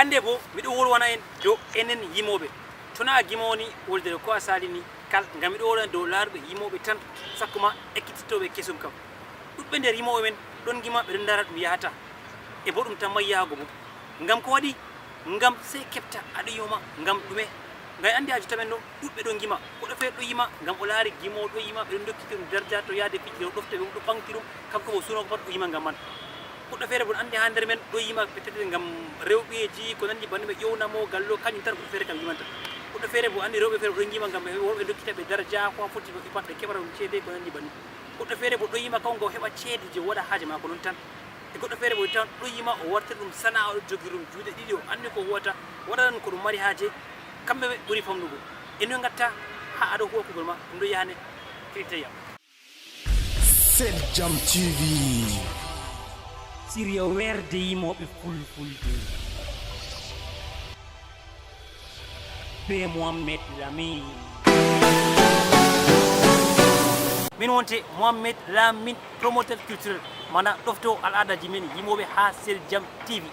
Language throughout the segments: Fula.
hande bo miɗo wolwana en dow enen yimoɓe tona gimoni woldere ko a salini kal ngam miɗo wolwana dow laaruɓe yimoɓe tan sakkuma ekkitittoɓe kesum kam ɗuɓɓe nder yimoɓe men ɗon gima ɓeɗon dara ɗum yahata e bo ɗum tan may yahago bo ngam ko waɗi ngam sey kepta aɗo yima ngam ɗume ngay andi haji tamen ɗo ɗuɓɓe ɗon gima goɗɗo feere ɗo yima ngam o laari gimowo ɗo yima ɓeɗon dokkitirum dardia to yaade fijire o ɗofta ɓe ɗo ɓamtirum kanko bo suno ko pat o yima ngam man goɗɗo feere bon andi ha nder men ɗo yima peut-être ngam rewɓeji ko nandi banni ɓe ƴewnamo gallo kañum tan goɗɗo feere kam yimanta goɗɗo feere bo andi rewɓe feere ɗon yima ngam ɓe dokkita ɓe dardia ko foti ɓe pat ɓe keɓata ɗum ceede ko nandi banni goɗɗo feere bo ɗo yima kanko heɓa ceede je waɗa haaje mako non tan e goɗɗo feere bo tan ɗo yima o wartira ɗum sana'a o jogi ɗum juuɗe ɗiɗi o andi ko huwata waɗatan ko ɗum mari haaje kamɓe ɓe ɓuri famnugo eno gatta ha aɗa huwa kugol ma ɗum ɗo yahane kirtaya Seldjam TV siriya werde yimoɓe fulfulde be Mohamed Lamin min wonte Mohamed Lamin promoteur culturel mana ɗofto al'adaji men yimoɓe ha Seldjam TV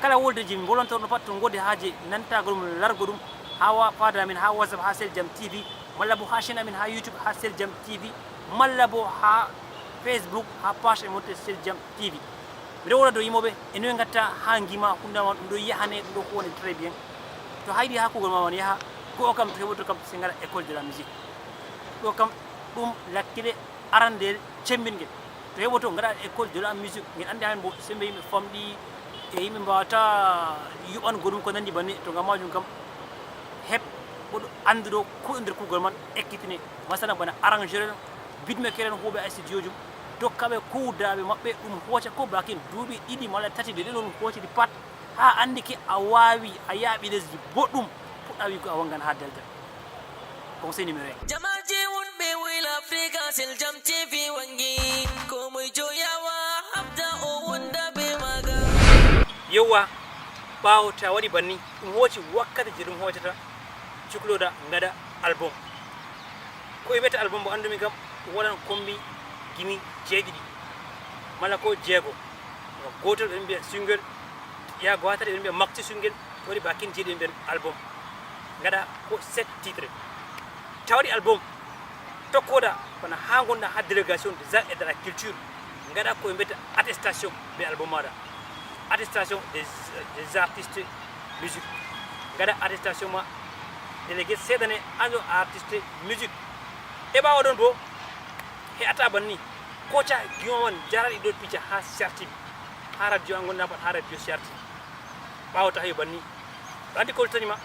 kala woldeji min bolontorno pat to gode haaje nantagol mum largo ɗum ha fada amin ha WhatsApp ha Seldjam TV malla bo ha chaine amin ha YouTube ha Seldjam TV malla bo ha Facebook ha page e monte Seldjam TV miɗo wola dow yimoɓe eno gatta ha gima hundama ɗum ɗo yahane ɗum ɗo ko woni très bien to haydi ha kugol ma won yaha ko kam to heɓoto kam se gara école de la musique ɗo kam ɗum lakkile arandel cembingel to heɓoto gaɗa école de la musique min andi hen bo sembe yimɓe famɗi e yimɓe mbawata yuɓango ɗum ko nandi banni to ngam majum kam heɓ goɗɗo anduɗo ko nder kugol man ekkitine masalan bana arrangeur bidme keren huuɓe a studio jum dokkaɓe kuudaɓe maɓɓe ɗum hooca ko bakin duuɓi ɗiɗi malla tati de ɗeɗon hoocidi pat ha andi ke a wawi a yaaɓi lesdi boɗɗum puɗɗa wi ko a wangan ha daldal conseil numéro 1 jamaje wonɓe wayla africa Seldjam TV wangi ko moye joyawa habda o wonda be maga yewa ɓawo ta waɗi banni ɗum hooci wakkati je ɗum hoocata cukloɗa gaɗa album ko wiyete album mo andumi kam wonan kombi gimi jeeɗiɗi malla ko jeego gotol ɓe mbiya single ya gowatati ɓe mbiya maxi single waɗi bakin jeeɗi ɓe mbiyan album gaɗa ko 7 titre tawaɗi album tokkoɗa kono ha gonɗa ha délégation des arts et de la culture gaɗa koye mbiyata attestation ɓe album maɗa attestation des artistes musique gaɗa attestation ma délégué seedane ando artiste musique e ɓawa ɗon bo heɓata banni koca gimamon jaraɗi ɗo picca ha sartiɓe ha radio an gonɗa pat ha radio sarti ɓawata hayo banni ɗo andi koltanima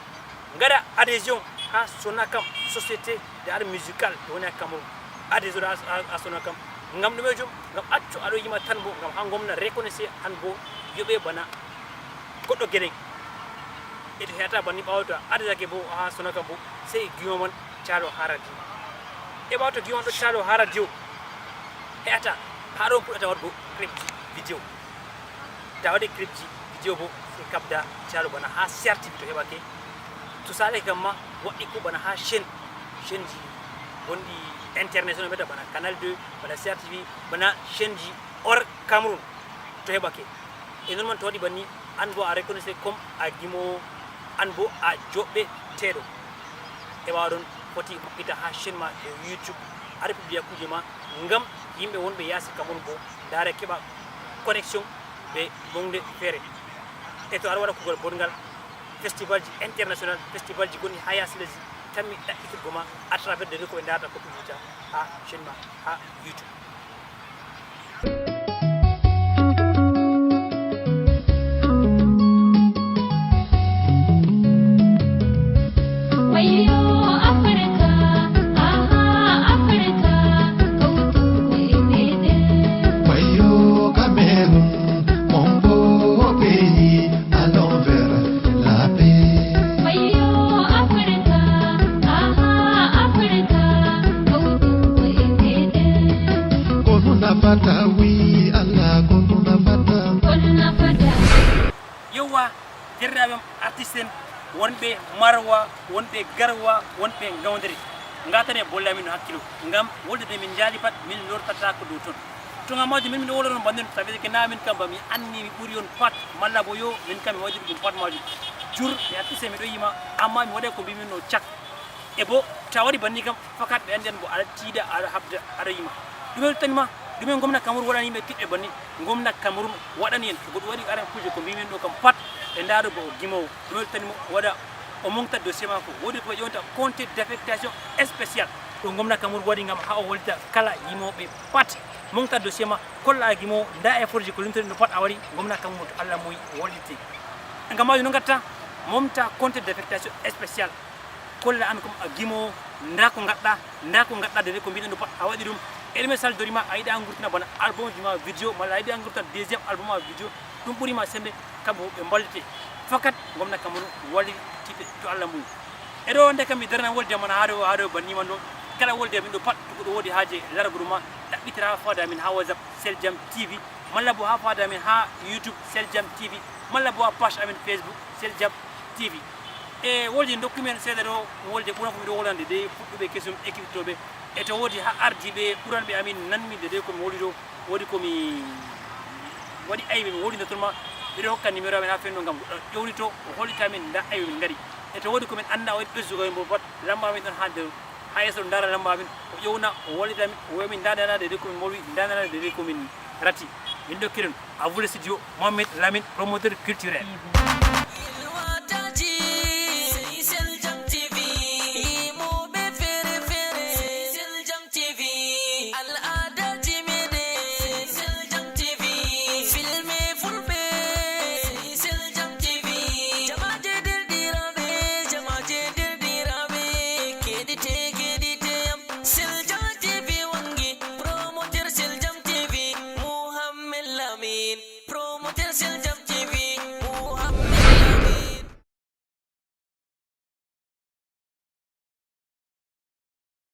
gaɗa adhésion ha Sonacam société de art musical to woni ha Cameroun adhésion ha Sonacam ngam ɗume jom ngam accu aɗo yima tan bo ngam ha gomna reconnaissé han bo yoɓe bana goɗɗo gueɗen eto heɓata banni ɓawata adhésake bo ha Sonacam bo sey gimamon caalo ha radio e ɓawto gimon ɗo caalo ha radio heɓata ha ɗon puɗɗata waɗgo clip vidéo ta waɗi clip ji vidéo bo se kabda caalo bana ha sartiɓe to heɓake to sale kam ma waɗɗi ko bana ha chaine ji gonɗi international mbiyata bana canal 2 bana CRTV bana chaine ji hors Cameroun to heɓake e non man to waɗi banni an bo a reconnaissé comme a gimowo an bo a joɓɓe teeɗo e ɓawa ɗon foti maɓɓita ha chaine ma e YouTube aɗa publia kuje ma ngam yimɓe wonɓe yaasi Cameroun bo daare keɓa connexion ɓe bonde feere e to aɗa waɗa kugol bongal festival ji international festival ji gonɗi ha yaasi lesdi tanmi ɗaɓɓitirgo ma à travers de ko ɓe darata ko publicita ha chaine ma ha YouTube yewa derɗaɓe artiste en wonɓe marwa wonɓe garwa wonɓe gawdere gatane bolle amin no hakkilo ngam woldede min jaali pat min lortata ko dow toon to ngam majum min miɗo wolonon bandin ça veut dire que na min kam ba mi anni mi ɓuuri on pat malla bo yo min kam mi waɗiri ɗum pat majum jur mi hakkise mi ɗo yima amma mi waɗay ko mbimi no cak e bo ta waɗi banni kam fakat ɓe anden bo aɗa tiiɗa aɗa habda aɗa yima ɗume weltanima ɗume gomna Cameroun waɗani yimɓe tiɗɓe banni gomna Cameroun waɗani en to goɗɗo waɗi aran kuje ko mbimin ɗo kam pat ɓe ndaɗo bo o gimowo ɗume weltanimo waɗa o monta dossier mako woodi ko ƴewta compte d'affectation spécial ɗo gomna Cameroun waɗi gam ha o hollita kala yimoɓe pat monta dossier ma kolla a gimowo nda effort ji ko limtori no pat a waɗi gomna Cameroun to Allah moyi holliti gam majum no gatta momta compte d'affectation spécial kolla an comme a gimowo nda ko gaɗɗa de ko mbiɗen ɗo pat a waɗi ɗum e ɗume saldorima a yiɗa gurtina bana album ji ma vidéo malla a yiɗa gurtina deuxiéme album ma vidéo ɗum ɓuurima sembe kamɓe ɓe ballite fakat gomna Cameroun wallitiɓe to Allah mum eɗo nde kam mi darana wolde man haɗo bannima ɗo kala wolde min ɗo pat to goɗɗo woodi haaje laragoɗo ma ɗaɓɓitira ha fada min ha WhatsApp Seldjam TV malla bo ha fada min ha YouTube Seldjam TV malla bo ha page amin Facebook Seldjam TV e wolde dokkumen seeɗa ɗo wolde ɓuran ko miɗo wolande de fuɗɗuɓe kesum équipetoɓe e to woodi ha ardiɓe ɓuranɓe amin nanmide de komi woli ɗo woodi komi waɗi aybe mi wolide toon ma miɗo hokka numéro amen ha fenno gam goɗɗo ƴewlito o hollita min nda aybe min gaari e to woodi komin anda o waɗi ɓesdugo hen bo pat lamba min ɗon ha nder ha yesso ndara lamba min o ƴewna o wollita min o wiyamin dadanade de komin molwi dadanade de komin rati min dokkiren à vous le studio Mohamed Lamine promoteur culturel